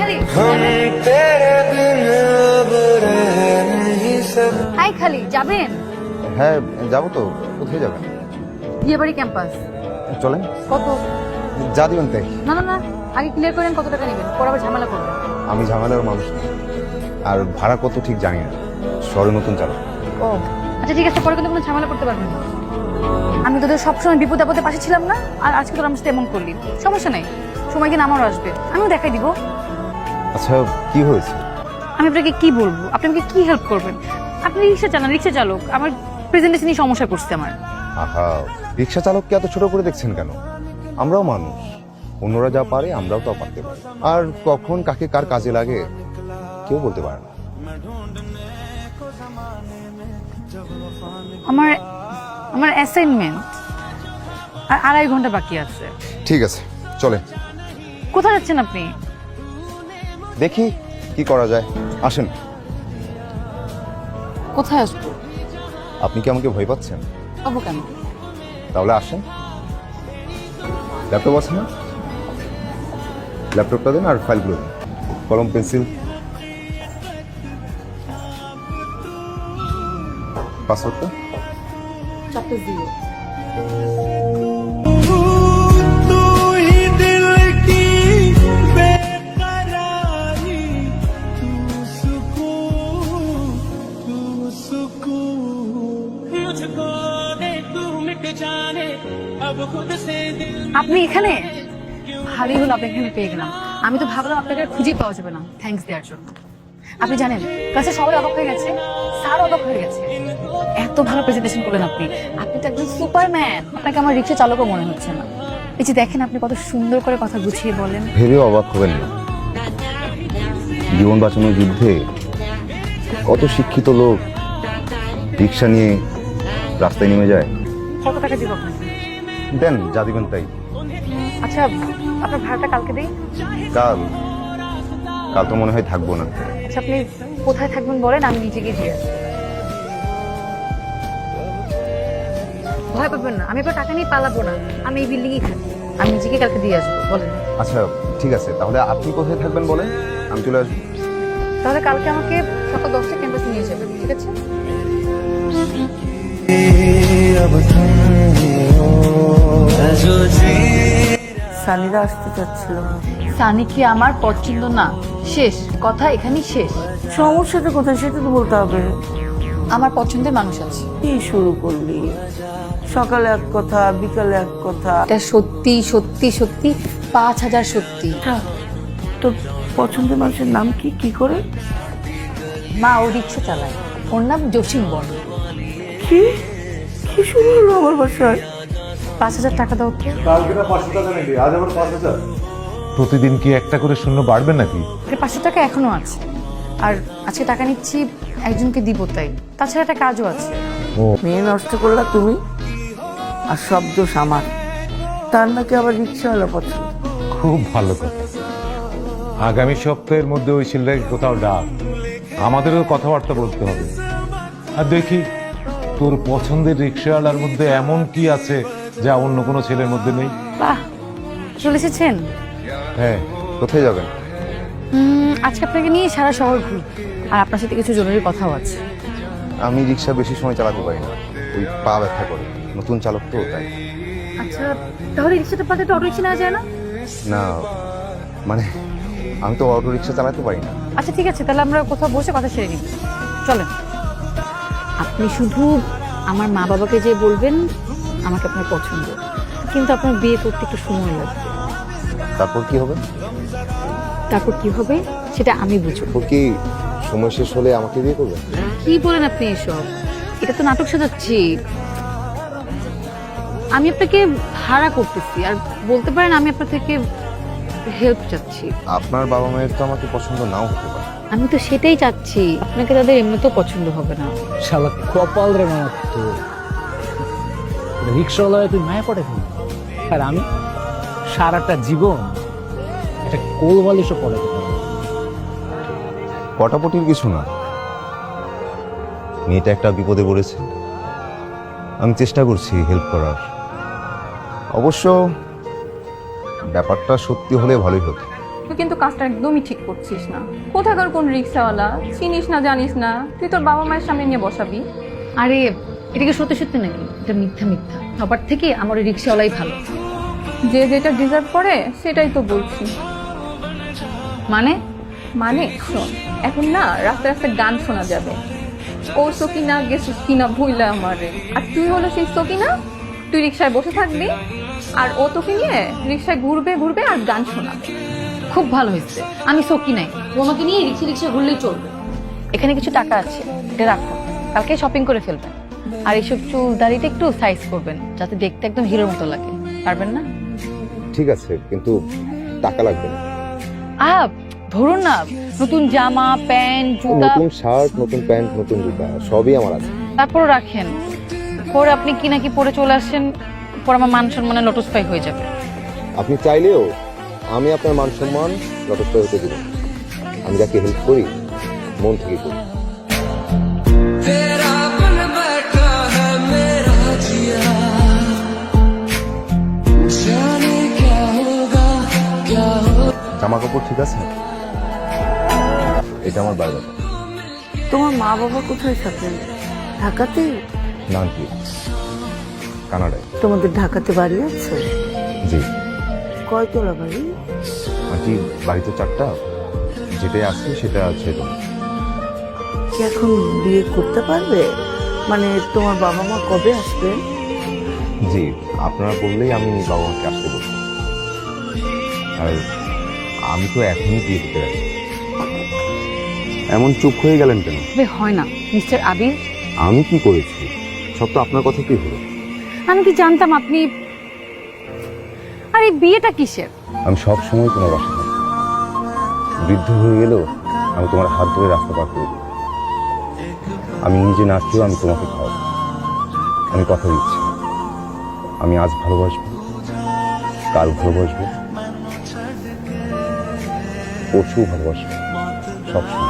খালি হাই খালি যাবেন? হ্যাঁ যাবো তো। কোথায় যাবেন? বিয়েবাড়ি ক্যাম্পাস। চলেন। কত? যা দিবেন তাই। না না না, আগে ক্লিয়ার করেন কত টাকা নেবেন, পরে আবার ঝামেলা করবেন। আমি ঝামেলার মানুষ না, আর ভাড়া কত ঠিক জানি না, শহরে নতুন চালক। ও আচ্ছা ঠিক আছে, পরে কিন্তু কোনো ঝামেলা করতে পারবেন না। আমি তোদের সবসময় বিপদ আপদে পাশে ছিলাম না, আর আজকে তোর আমার সাথে এমন করলি, সমস্যা নেই, সময় দিন আমারও আসবে, আমিও দেখাই দিব। আচ্ছা কি হয়েছে? আমি আপনাকে কি বলবো, আপনি আমাকে কি হেল্প করবেন? আপনি রিক্সা চালান, রিক্সা চালক, আমার প্রেজেন্টেশনই সমস্যা করছে আমার। আহা, রিক্সা চালককে এত ছোট করে দেখছেন কেন? আমরাও মানুষ, অন্যরা যা পারে আমরাও তা পারতে পারি। আর কখন কাকে কার কাজে লাগে কেউ বলতে পারে না। আমার আমার অ্যাসাইনমেন্ট আর 2.5 ঘন্টা বাকি আছে। ঠিক আছে চলে। কোথায় যাচ্ছেন আপনি? দেখি কি করা যায়, আসেন। কোথায় আসবো? আপনি কি আমাকে ভয় পাচ্ছেন? পাবো কেন? তাহলে আসেন। ল্যাপটপ আছে না? ল্যাপটপটা দিন আর ফাইলগুলো দিন, কলম পেন্সিল। পাসওয়ার্ডটা? চাপটা দিও। আপনি এখানে? ভালোই হলো আপনি এখানে পেয়ে গেলাম। আমি তো ভাবলাম আপনাকে আর খুঁজেই পাওয়া যাবে না থ্যাঙ্কস দেওয়ার জন্য। আপনি জানেন ক্লাসে সবাই অবাক হয়ে গেছে, স্যার অবাক হয়ে গেছে, এত ভালো প্রেজেন্টেশন করলেন আপনি। আপনি তো একদম সুপারম্যান, আপনাকে আমার রিক্সা চালকও মনে হচ্ছে না। এই যে দেখেন আপনি কত সুন্দর করে কথা গুছিয়ে বলেন। ভেবেও অবাক হবেন না, জীবন বাঁচানোর যুদ্ধে কত শিক্ষিত লোক রিক্সা নিয়ে রাস্তায় নেমে যায়। কত টাকা দিব আপনাকে? দেন যা দিবেন তাই। আচ্ছা আপনার ভাড়াটা কালকে দিই। কাল? কাল তো মনে হয় থাকবো না। আচ্ছা আপনি কোথায় থাকবেন বলেন, আমি নিজে গিয়ে দিয়ে আসবো। ভয় পাবেন না, আমি আপনার টাকা নিয়ে পালাবো না, আমি এই বিল্ডিংই থাকি, আমি নিজেকে কালকে দিয়ে আসবো বলেন। আচ্ছা ঠিক আছে, তাহলে আপনি কোথায় থাকবেন বলেন, আমি চলে আসবো। তাহলে কালকে আমাকে সকাল 10টায় ক্যাম্পাসে নিয়ে যাবেন, ঠিক আছে? সানিরা আসতে চাচ্ছিল। সানি কি আমার পছন্দ না? শেষ কথা এখানেই শেষ। সমস্যাটা কোথায় সেটা তো বলতে হবে। আমার পছন্দের মানুষ আছে। কি শুরু করলি? সকালে এক কথা, বিকালে এক কথা। এটা সত্যি সত্যি সত্যি 5000 সত্যি। আচ্ছা, তোর পছন্দের মানুষের নাম কি? কি করে? মা ও রিক্সা চালায়, ওর নাম জসিম বর্মা। কি কি শুরু হলো আমার বাসায়? 5000 টাকা দাও তো। কালকে না 500 টাকা নিবি, আজ আবার 5000। প্রতিদিন কি একটা করে শূন্য বাড়বে নাকি? 500 টাকা এখনো আছে, আর আজকে টাকা নিচ্ছি একজনকে দিব তাই, তাছাড়া একটা কাজও আছে। মেয়ে নষ্ট করলা তুমি, আর সব দোষ আমার। তার নাকি আবার রিক্সাওয়ালা পছন্দ। খুব ভালো কথা। আগামী সপ্তাহের মধ্যে ওই ছেলেটাকে কোথাও ডাক, আমাদেরও কথাবার্তা বলতে হবে। আর দেখি তোর পছন্দের রিক্সাওয়ালার মধ্যে এমন কি আছে যা অন্য কোনো ছেলের মধ্যে নেই। বাহ, চলে এসেছেন? হ্যাঁ। কোথায় যাবেন? আজকে আপনাকে নিয়ে সারা শহর ঘুরি, আর আপনার সাথে কিছু জরুরি কথাও আছে। আমি রিক্সা বেশি সময় চালাতে পারি না, ওই পা ব্যথা করে, নতুন চালক তো তাই। আচ্ছা তাহলে রিক্সাটা পাতে তো অটো রিক্সা নেওয়া যায় না? না মানে আমি তো অটো রিক্সা চালাতে পারি না। আচ্ছা ঠিক আছে, তাহলে আমরা কোথাও বসে কথা সেরে নিই, চলেন। আপনি শুধু আমার মা বাবাকে যে বলবেন আমাকে আপনার পছন্দ, কিন্তু আপনার বিয়ে করতে একটু সময় লাগবে। তারপর কি হবে? তারপর কি হবে সেটা আমি বুঝবো। ও কি সময় শেষ হলে আমাকে বিয়ে করবে? কি বলেন আপনি এসব? এটা তো নাটক সাজাচ্ছি। আমি আপনাকে ভাড়া করতেছি, আর বলতে পারেন আমি আপনার থেকে হেল্প চাচ্ছি। আপনার বাবা মায়ের তো আমাকে পছন্দ নাও হতে পারে। আমি তো সেটাই চাচ্ছি, আপনাকে তাদের এমনিতেও পছন্দ হবে না। শালা কপাল রে মামা, তো রিক্সাওয়ালা তুই মায়া পড়ে ফেলি, আর আমি সারাটা জীবন একটা কোল বালিশও পড়ে ফেলি। পটাপটির কিছু না, মেয়েটা একটা বিপদে পড়েছে, আমি চেষ্টা করছি হেল্প করার। অবশ্য ব্যাপারটা সত্যি হলে ভালোই হতো। তুই কিন্তু কাজটা একদমই ঠিক করছিস না। কোথাকার কোন রিক্সাওয়ালা, চিনিস না জানিস না, তুই তোর বাবা মায়ের সামনে নিয়ে বসাবি। আরে এটা কি সত্যি সত্যি নাকি? এটা মিথ্যা মিথ্যা। সবার থেকে আমার ওই রিক্সাওয়ালাই ভালো। যে যেটা ডিজার্ভ করে সেটাই তো বলছি। মানে মানে শোন, এখন না রাস্তায় রাস্তায় গান শোনা যাবে, ও সকিনা গেছিস কিনা ভুইলা আমারে, আর তুই হলো সেই সকিনা, তুই রিক্সায় বসে থাকবি আর ও তোকে নিয়ে রিক্সায় ঘুরবে ঘুরবে আর গান শোনাবে। খুব ভালো হয়েছে, আমি সকি নাই, তোমাকে নিয়ে রিক্সা রিক্সা ঘুরলেই চলবে। এখানে কিছু টাকা আছে, এটা রাখো, কালকে শপিং করে ফেলবেন। আর এইসব চুল দাড়িটা একটু সাইজ করবেন যাতে দেখতে একদম হিরোর মতো লাগে। পারবেন না? ঠিক আছে, কিন্তু টাকা লাগবে না। ধরুন না, নতুন জামা প্যান্ট জুতা, নতুন শার্ট, নতুন প্যান্ট, নতুন জুতা সবই আমার আছে। তারপর রাখেন। পরে আপনি কি নাকি পরে চলে আসেন, পর আমার মান সম্মানে লটস্পাই হয়ে যাবে। আপনি চাইলেও আমি আপনার মান সম্মান যথেষ্ট হতে দিব। আমি যাকে হেল্প করি মন থেকে করি। জামা কাপড় ঠিক আছে? এটা আমার বাড়ি। তোমার মা বাবা কোথায় থাকেন? ঢাকাতে? নাম কি? কানাডায়। তোমাদের ঢাকাতে বাড়ি আছে? জি। কয়তলা বাড়ি? আন্টি বাড়িতে 4টা, যেটাই আছে সেটা ছেড়ে। কি এখন বিয়ে করতে পারবে? মানে তোমার বাবা মা কবে আসবেন? জি, আপনারা বললেই আমি বাবা মাকে আসতে বলবো। আর আমি তো এখনই বিয়ে করতে রাজি। এমন চুপ হয়ে গেলেন কেন? হয় না মিস্টার আবির, আমি কি করেছি? সব তো আপনার কথা কি হলো? আমি কি জানতাম আপনি। আর এই বিয়েটা কিসের? আমি সব সময় তোমার বাসা থাকি। বৃদ্ধ হয়ে গেলেও আমি তোমার হাত ধরে রাস্তা পার করে দেব। আমি নিজে না খেয়েও আমি তোমাকে খাওয়াবো। আমি কথা দিচ্ছি, আমি আজ ভালোবাসবো, কাল ভালোবাসবো, পরশু ভালোবাসবো, সবসময়।